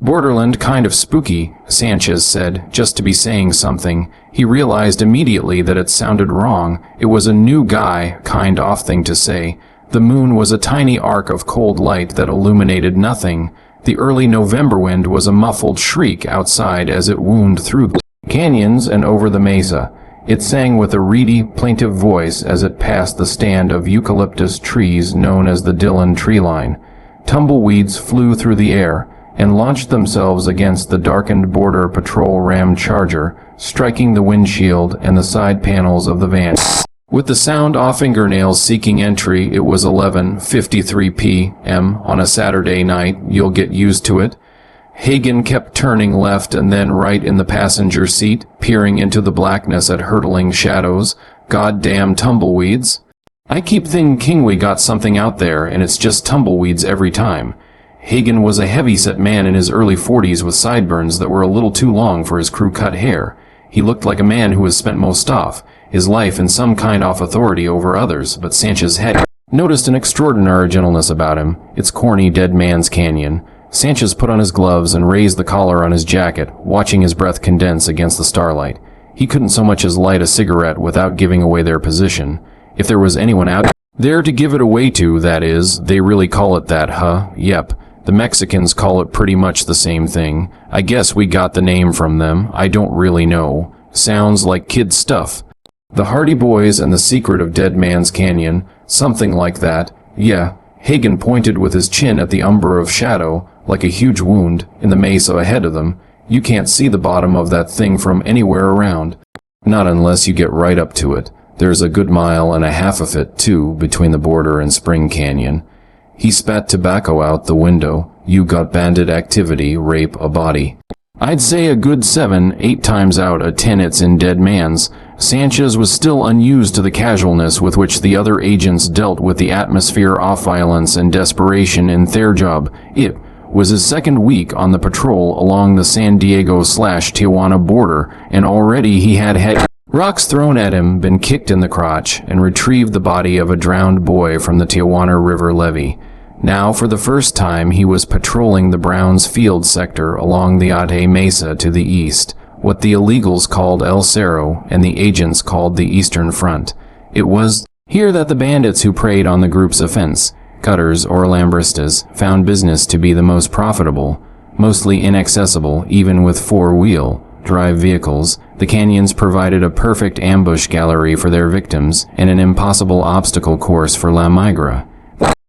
Borderland kind of spooky, Sanchez said, just to be saying something. He realized immediately that it sounded wrong. It was a new guy, kind off thing to say. The moon was a tiny arc of cold light that illuminated nothing. The early November wind was a muffled shriek outside as it wound through the canyons and over the mesa. It sang with a reedy, plaintive voice as it passed the stand of eucalyptus trees known as the Dillon tree line. Tumbleweeds flew through the air and launched themselves against the darkened Border Patrol Ram Charger, striking the windshield and the side panels of the van. With the sound off fingernails seeking entry, it was 11:53 p.m. on a Saturday night. You'll get used to it. Hagen kept turning left and then right in the passenger seat, peering into the blackness at hurtling shadows. Goddamn tumbleweeds. I keep thinking we got something out there, and it's just tumbleweeds every time. Hagen was a heavy-set man in his early 40s with sideburns that were a little too long for his crew-cut hair. He looked like a man who has spent most of his life in some kind of authority over others, but Sanchez had noticed an extraordinary gentleness about him. It's corny dead man's canyon. Sanchez put on his gloves and raised the collar on his jacket, watching his breath condense against the starlight. He couldn't so much as light a cigarette without giving away their position. If there was anyone out there to give it away to, that is. They really call it that, huh? Yep. The Mexicans call it pretty much the same thing. I guess we got the name from them. I don't really know. Sounds like kid stuff. The Hardy Boys and the Secret of Dead Man's Canyon. Something like that. Yeah. Hagen pointed with his chin at the umber of shadow, like a huge wound, in the mesa ahead of them. You can't see the bottom of that thing from anywhere around. Not unless you get right up to it. There's a good mile and a half of it, too, between the border and Spring Canyon. He spat tobacco out the window. You got bandit activity, rape a body. I'd say a good 7, 8 times out of 10 it's in Dead Man's. Sanchez was still unused to the casualness with which the other agents dealt with the atmosphere of violence and desperation in their job. It was his second week on the patrol along the San Diego/Tijuana border, and already he had rocks thrown at him, been kicked in the crotch, and retrieved the body of a drowned boy from the Tijuana River levee. Now, for the first time, he was patrolling the Browns Field sector along the Ate Mesa to the east, what the illegals called El Cerro and the agents called the Eastern Front. It was here that the bandits who preyed on the group's offense, cutters or lambristas, found business to be the most profitable, mostly inaccessible even with four-wheel drive vehicles. The canyons provided a perfect ambush gallery for their victims and an impossible obstacle course for La Migra.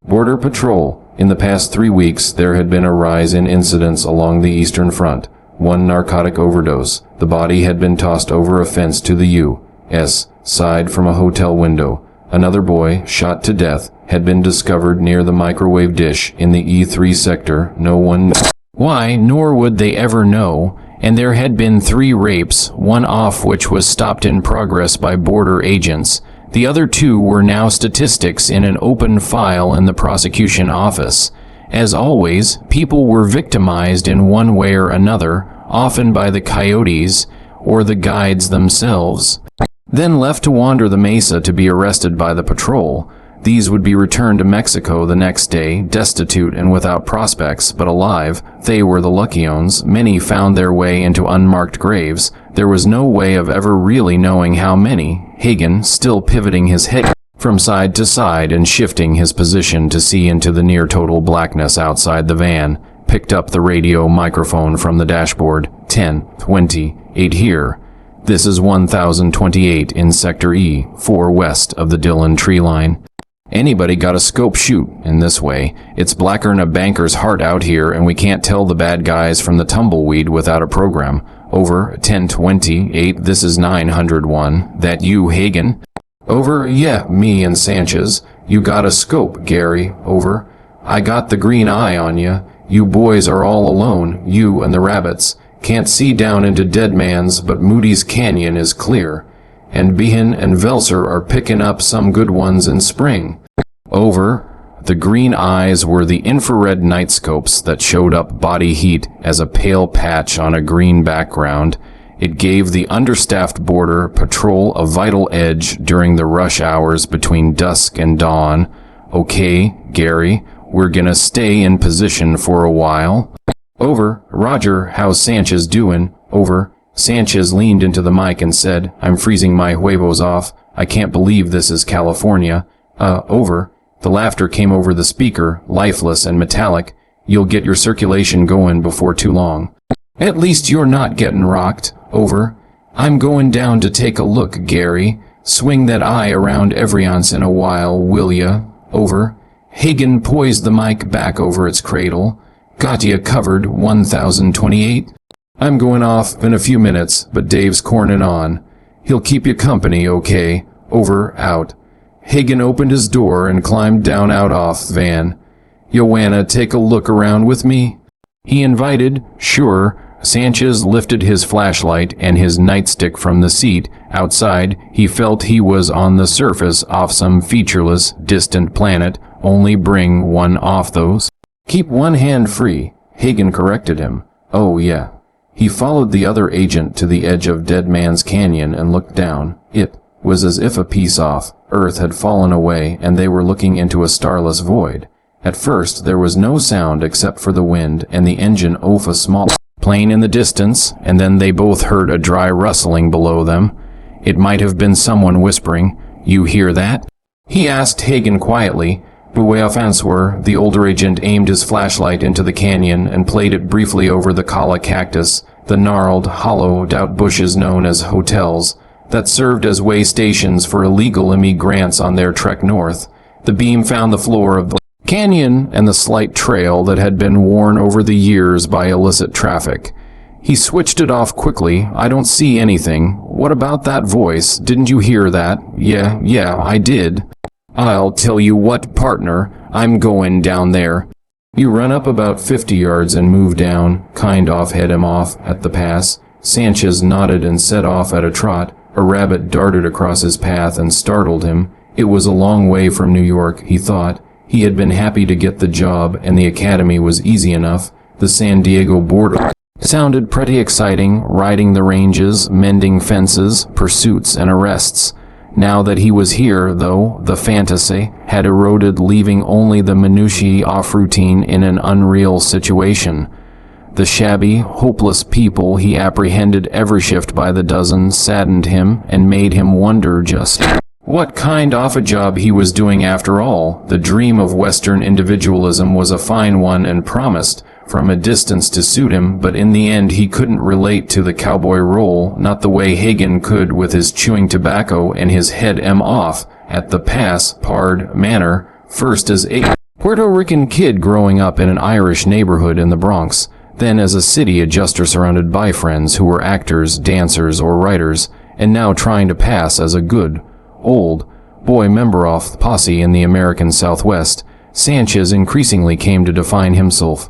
Border Patrol. In the past 3 weeks, there had been a rise in incidents along the Eastern Front. One narcotic overdose. The body had been tossed over a fence to the U.S. side from a hotel window. Another boy, shot to death, had been discovered near the microwave dish in the E3 sector. No one knew why, nor would they ever know. And there had been 3 rapes, one off which was stopped in progress by border agents. The other 2 were now statistics in an open file in the prosecution office. As always, people were victimized in one way or another, often by the coyotes or the guides themselves, then left to wander the mesa to be arrested by the patrol. These would be returned to Mexico the next day, destitute and without prospects, but alive. They were the lucky ones. Many found their way into unmarked graves. There was no way of ever really knowing how many. Hagen, still pivoting his head from side to side and shifting his position to see into the near-total blackness outside the van, picked up the radio microphone from the dashboard. 10:28 here. This is 1028 in Sector E, 4 west of the Dillon tree line. Anybody got a scope shoot in this way. It's blacker'n a banker's heart out here, and we can't tell the bad guys from the tumbleweed without a program. Over. 1028, this is 901. That you, Hagen? Over. Yeah, me and Sanchez. You got a scope, Gary. Over. I got the green eye on ya. You boys are all alone, you and the rabbits. Can't see down into Dead Man's, but Moody's Canyon is clear. And Behan and Velser are picking up some good ones in spring. Over. The green eyes were the infrared night scopes that showed up body heat as a pale patch on a green background. It gave the understaffed border patrol a vital edge during the rush hours between dusk and dawn. Okay, Gary, we're gonna stay in position for a while. Over. Roger, how's Sanchez doing? Over. Sanchez leaned into the mic and said, I'm freezing my huevos off. I can't believe this is California. Over. The laughter came over the speaker, lifeless and metallic. You'll get your circulation going before too long. At least you're not getting rocked. Over. I'm going down to take a look, Gary. Swing that eye around every once in a while, will ya? Over. Hagen poised the mic back over its cradle. Got ya covered, 1028. I'm going off in a few minutes, but Dave's corning on. He'll keep you company, okay? Over, out. Hagen opened his door and climbed down out off van. Joanna, take a look around with me? He invited. Sure. Sanchez lifted his flashlight and his nightstick from the seat. Outside, he felt he was on the surface off some featureless, distant planet. Only bring one off those. Keep one hand free. Hagen corrected him. Oh, yeah. He followed the other agent to the edge of Dead Man's Canyon and looked down. It was as if a piece off Earth had fallen away and they were looking into a starless void. At first, there was no sound except for the wind and the engine off a small plane in the distance, and then they both heard a dry rustling below them. It might have been someone whispering. You hear that? He asked Hagen quietly. Bueafanswer, the older agent, aimed his flashlight into the canyon and played it briefly over the kala cactus, the gnarled, hollowed-out bushes known as hotels, that served as way stations for illegal immigrants on their trek north. The beam found the floor of the canyon and the slight trail that had been worn over the years by illicit traffic. He switched it off quickly. I don't see anything. What about that voice? Didn't you hear that? Yeah, I did. I'll tell you what, partner, I'm going down there. You run up about 50 yards and move down, kind of head him off at the pass. Sanchez nodded and set off at a trot. A rabbit darted across his path and startled him. It was a long way from New York, he thought. He had been happy to get the job, and the academy was easy enough. The San Diego border sounded pretty exciting, riding the ranges, mending fences, pursuits, and arrests. Now that he was here, though, the fantasy had eroded, leaving only the minutiae off routine in an unreal situation. The shabby, hopeless people he apprehended every shift by the dozen saddened him and made him wonder just what kind of a job he was doing after all. The dream of Western individualism was a fine one and promised from a distance to suit him, but in the end he couldn't relate to the cowboy role, not the way Hagen could with his chewing tobacco and his head off at the pass-pard manner, first as a Puerto Rican kid growing up in an Irish neighborhood in the Bronx, then as a city adjuster surrounded by friends who were actors, dancers, or writers, and now trying to pass as a good, old boy member of the posse in the American Southwest. Sanchez increasingly came to define himself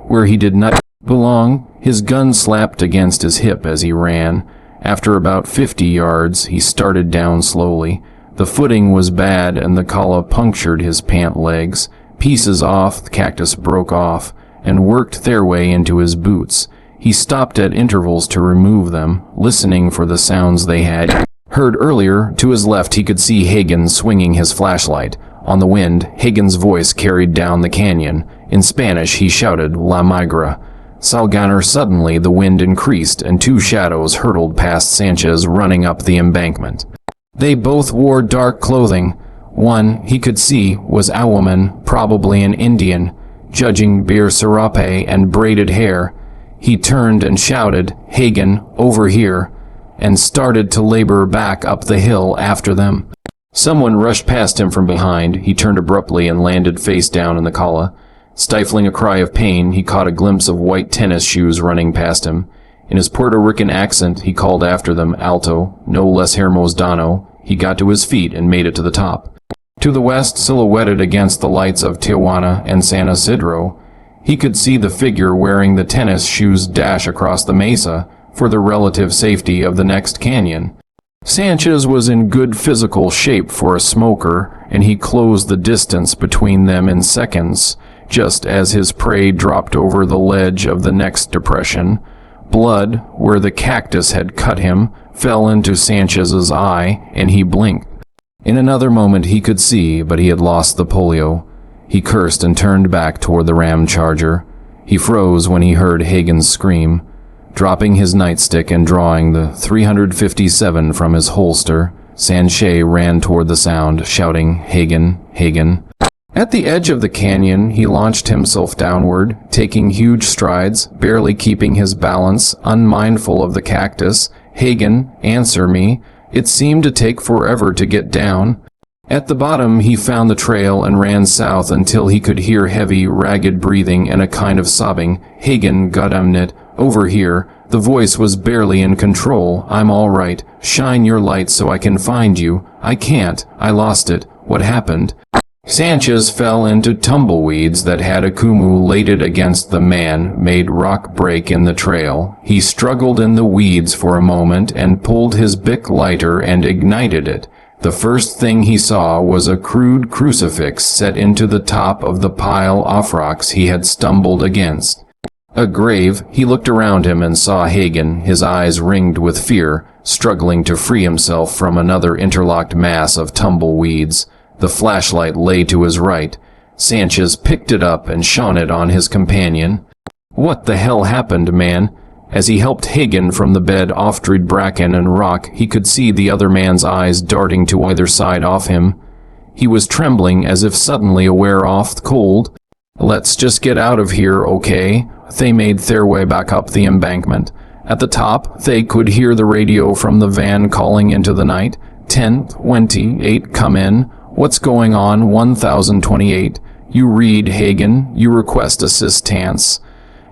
where he did not belong. His gun slapped against his hip as he ran. After about 50 yards, he started down slowly. The footing was bad and the kala punctured his pant legs. Pieces off the cactus broke off and worked their way into his boots. He stopped at intervals to remove them, listening for the sounds they had heard earlier. To his left he could see Hagen swinging his flashlight. On the wind, Hagen's voice carried down the canyon. In Spanish, he shouted, La Migra. Salganer. Suddenly, the wind increased, and two shadows hurtled past Sanchez, running up the embankment. They both wore dark clothing. One, he could see, was a woman, probably an Indian, judging beer serape and braided hair. He turned and shouted, Hagen, over here, and started to labor back up the hill after them. Someone rushed past him from behind. He turned abruptly and landed face down in the kala. Stifling a cry of pain, he caught a glimpse of white tennis shoes running past him. In his Puerto Rican accent, he called after them, alto, no less hermosdano. He got to his feet and made it to the top. To the west, silhouetted against the lights of Tijuana and San Isidro, he could see the figure wearing the tennis shoes dash across the mesa for the relative safety of the next canyon. Sanchez was in good physical shape for a smoker, and he closed the distance between them in seconds, just as his prey dropped over the ledge of the next depression. Blood, where the cactus had cut him, fell into Sanchez's eye, and he blinked. In another moment he could see, but he had lost the polio. He cursed and turned back toward the ram charger. He froze when he heard Hagen's scream. Dropping his nightstick and drawing the 357 from his holster, Sanchez ran toward the sound, shouting, "Hagen, Hagen." At the edge of the canyon, he launched himself downward, taking huge strides, barely keeping his balance, unmindful of the cactus. "Hagen, answer me." It seemed to take forever to get down. At the bottom, he found the trail and ran south until he could hear heavy, ragged breathing and a kind of sobbing. "Hagen, goddammit, over here." The voice was barely in control. "I'm all right. Shine your light so I can find you." "I can't. I lost it." "What happened?" Sanchez fell into tumbleweeds that had accumulated against the man-made rock break in the trail. He struggled in the weeds for a moment and pulled his Bic lighter and ignited it. The first thing he saw was a crude crucifix set into the top of the pile of rocks he had stumbled against. A grave. He looked around him and saw Hagen, his eyes ringed with fear, struggling to free himself from another interlocked mass of tumbleweeds. The flashlight lay to his right. Sanchez picked it up and shone it on his companion. "What the hell happened, man?" As he helped Hagen from the bed off dried bracken and rock, he could see the other man's eyes darting to either side of him. He was trembling as if suddenly aware of the cold. "Let's just get out of here, okay?" They made their way back up the embankment. At the top, they could hear the radio from the van calling into the night. 1028, come in. "What's going on? 1028. You read, Hagen. You request assistance."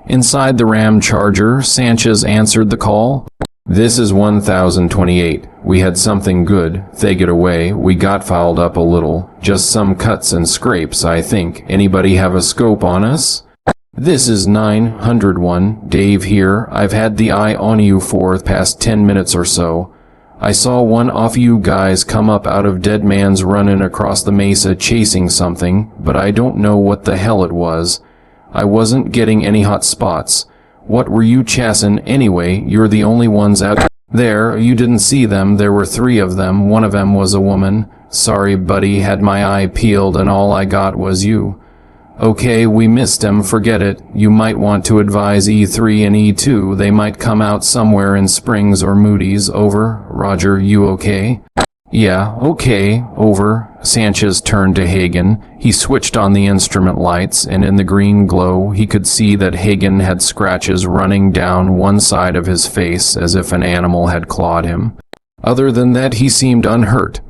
Inside the Ram Charger, Sanchez answered the call. "This is 1028. We had something good. They get away. We got fouled up a little. Just some cuts and scrapes, I think. Anybody have a scope on us?" "This is 901. Dave here. I've had the eye on you for the past 10 minutes or so. I saw one of you guys come up out of Dead Man's running across the mesa chasing something, but I don't know what the hell it was. I wasn't getting any hot spots. What were you chasing anyway? You're the only ones out there. You didn't see them. There were 3 of them. One of them was a woman. Sorry, buddy. Had my eye peeled and all I got was you. Okay, we missed him. Forget it. You might want to advise E3 and E2. They might come out somewhere in Springs or Moody's. Over. Roger, you okay?" "Yeah, okay, over." Sanchez turned to Hagen. He switched on the instrument lights, and in the green glow, he could see that Hagen had scratches running down one side of his face as if an animal had clawed him. Other than that, he seemed unhurt.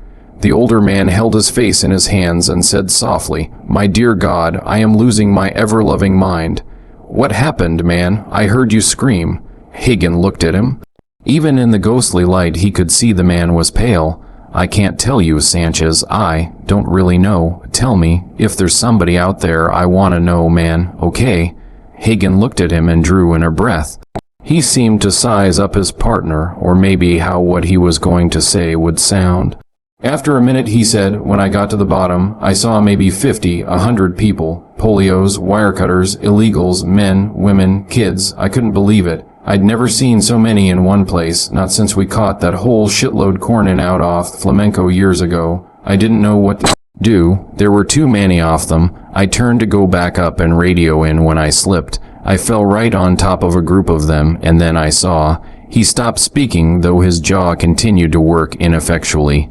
The older man held his face in his hands and said softly, "My dear God, I am losing my ever-loving mind." "What happened, man? I heard you scream." Hagen looked at him. Even in the ghostly light, he could see the man was pale. "I can't tell you, Sanchez. I don't really know. Tell me. If there's somebody out there, I want to know, man. Okay?" Hagen looked at him and drew in a breath. He seemed to size up his partner, or maybe how what he was going to say would sound. After a minute, he said, "When I got to the bottom, I saw maybe 50, 100 people. Polios, wire cutters, illegals, men, women, kids. I couldn't believe it. I'd never seen so many in one place, not since we caught that whole shitload cornin out off Flamenco years ago. I didn't know what to do. There were too many of them. I turned to go back up and radio in when I slipped. I fell right on top of a group of them, and then I saw." He stopped speaking, though his jaw continued to work ineffectually.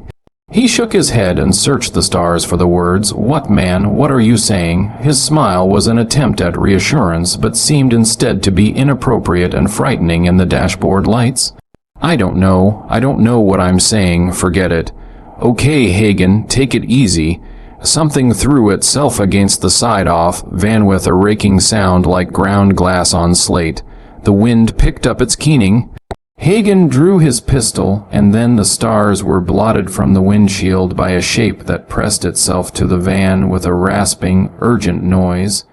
He shook his head and searched the stars for the words. "What, man? What are you saying?" His smile was an attempt at reassurance, but seemed instead to be inappropriate and frightening in the dashboard lights. I don't know what I'm saying. Forget it." "Okay, Hagen, take it easy." Something threw itself against the side off, van with a raking sound like ground glass on slate. The wind picked up its keening. Hagen drew his pistol, and then the stars were blotted from the windshield by a shape that pressed itself to the van with a rasping, urgent noise.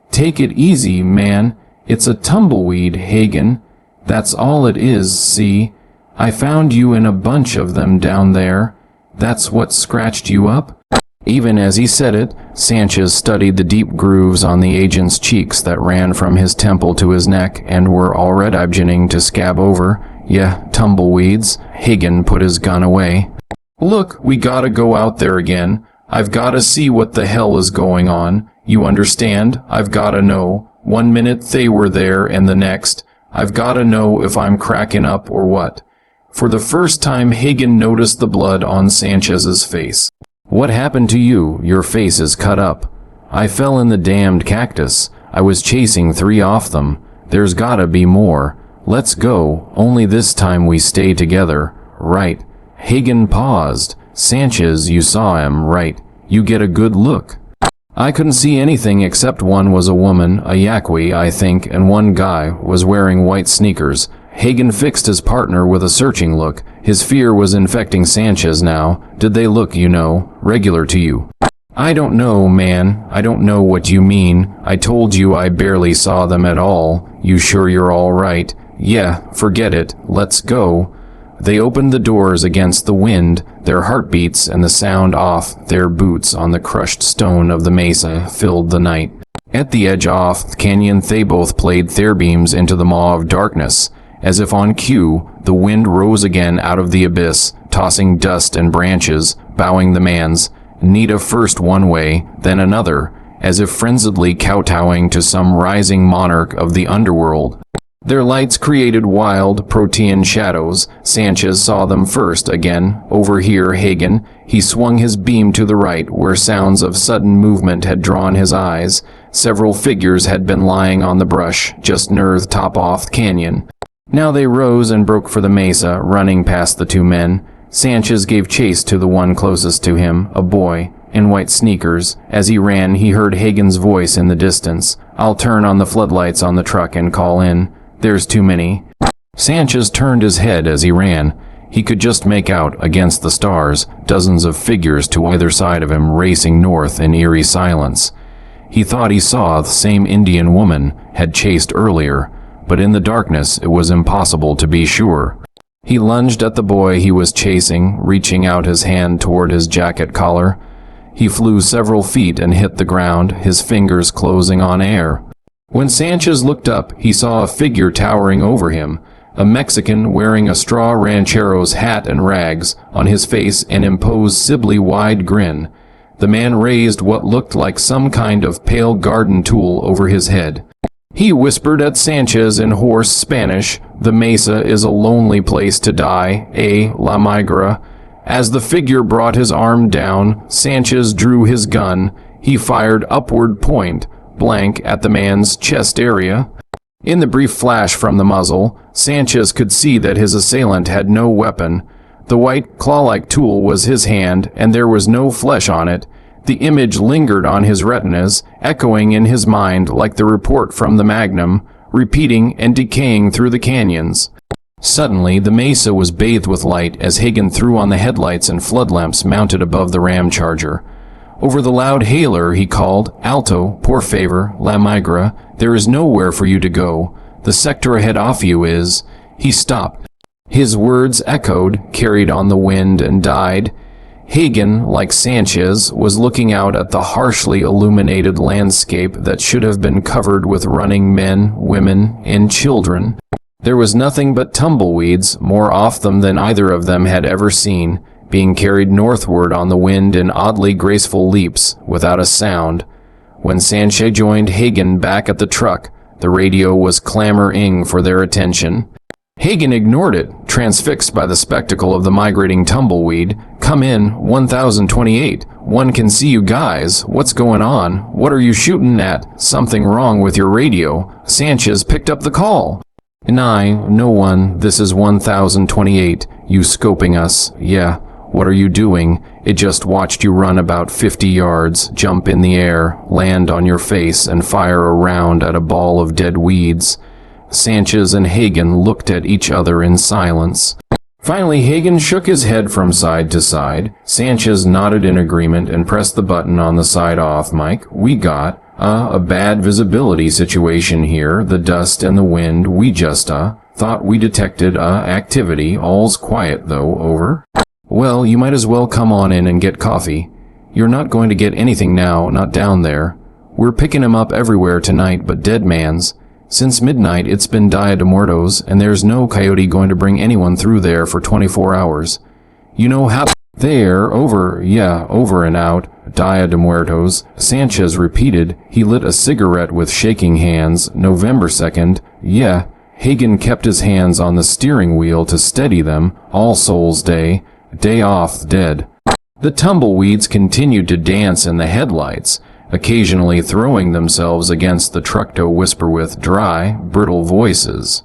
"Take it easy, man. It's a tumbleweed, Hagen. That's all it is, see? I found you in a bunch of them down there. That's what scratched you up?" Even as he said it, Sanchez studied the deep grooves on the agent's cheeks that ran from his temple to his neck and were already beginning to scab over. "Yeah, tumbleweeds." Hagen put his gun away. "Look, we gotta go out there again. I've gotta see what the hell is going on. You understand? I've gotta know. One minute they were there and the next. I've gotta know if I'm cracking up or what. For the first time, Hagen noticed the blood on Sanchez's face. What happened to you? Your face is cut up. I fell in the damned cactus. I was chasing 3 off them. There's gotta be more. Let's go, only this time we stay together. Right. Hagen paused. Sanchez, you saw him, right? You get a good look. I couldn't see anything except one was a woman, a Yaqui, I think, and one guy was wearing white sneakers. Hagen fixed his partner with a searching look. His fear was infecting Sanchez now. Did they look, regular to you? I don't know, man. I don't know what you mean. I told you I barely saw them at all. You sure you're all right? Yeah, forget it. Let's go. They opened the doors against the wind, their heartbeats and the sound off their boots on the crushed stone of the mesa filled the night. At the edge off the canyon, they both played their-beams into the maw of darkness. As if on cue, the wind rose again out of the abyss, tossing dust and branches, bowing the mans. Nita first one way, then another, as if frenziedly kowtowing to some rising monarch of the underworld. Their lights created wild, protean shadows. Sanchez saw them first again. Over here, Hagen. He swung his beam to the right, where sounds of sudden movement had drawn his eyes. Several figures had been lying on the brush, just near the top off the canyon. Now they rose and broke for the mesa, running past the 2 men. Sanchez gave chase to the one closest to him, a boy, in white sneakers. As he ran, he heard Hagen's voice in the distance. I'll turn on the floodlights on the truck and call in. There's too many. Sanchez turned his head as he ran. He could just make out, against the stars, dozens of figures to either side of him racing north in eerie silence. He thought he saw the same Indian woman had chased earlier, but in the darkness it was impossible to be sure. He lunged at the boy he was chasing, reaching out his hand toward his jacket collar. He flew several feet and hit the ground, his fingers closing on air. When Sanchez looked up, he saw a figure towering over him, a Mexican wearing a straw ranchero's hat and rags, on his face an imposibly wide grin. The man raised what looked like some kind of pale garden tool over his head. He whispered at Sanchez in hoarse Spanish, "The mesa is a lonely place to die, la migra." As the figure brought his arm down, Sanchez drew his gun. He fired upward point blank at the man's chest area. In the brief flash from the muzzle, Sanchez could see that his assailant had no weapon. The white, claw-like tool was his hand, and there was no flesh on it. The image lingered on his retinas, echoing in his mind like the report from the Magnum, repeating and decaying through the canyons. Suddenly, the mesa was bathed with light as Hagen threw on the headlights and flood lamps mounted above the ram charger. Over the loud hailer, he called, "Alto, por favor, la migra, there is nowhere for you to go. The sector ahead off you is—" He stopped. His words echoed, carried on the wind, and died. Hagen, like Sanchez, was looking out at the harshly illuminated landscape that should have been covered with running men, women, and children. There was nothing but tumbleweeds, more off them than either of them had ever seen, being carried northward on the wind in oddly graceful leaps, without a sound. When Sanchez joined Hagen back at the truck, the radio was clamoring for their attention. Hagen ignored it, transfixed by the spectacle of the migrating tumbleweed. "Come in, 1028. One can see you guys. What's going on? What are you shooting at? Something wrong with your radio." Sanchez picked up the call. No one. This is 1028. You scoping us. Yeah. What are you doing? It just watched you run about 50 yards, jump in the air, land on your face, and fire a round at a ball of dead weeds. Sanchez and Hagen looked at each other in silence. Finally, Hagen shook his head from side to side. Sanchez nodded in agreement and pressed the button on the side-off mic. "We got a bad visibility situation here. The dust and the wind. We just thought we detected activity. All's quiet, though. Over." "Well, you might as well come on in and get coffee. You're not going to get anything now, not down there. We're picking 'em up everywhere tonight but dead man's. Since midnight it's been Dia de Muertos, and there's no coyote going to bring anyone through there for 24 hours. You know how—" "There, over, yeah, over and out. Dia de Muertos. Sanchez repeated. He lit a cigarette with shaking hands. November 2nd. Yeah. Hagen kept his hands on the steering wheel to steady them. All Souls Day. Day off, dead. The tumbleweeds continued to dance in the headlights, occasionally throwing themselves against the truck to whisper with dry, brittle voices.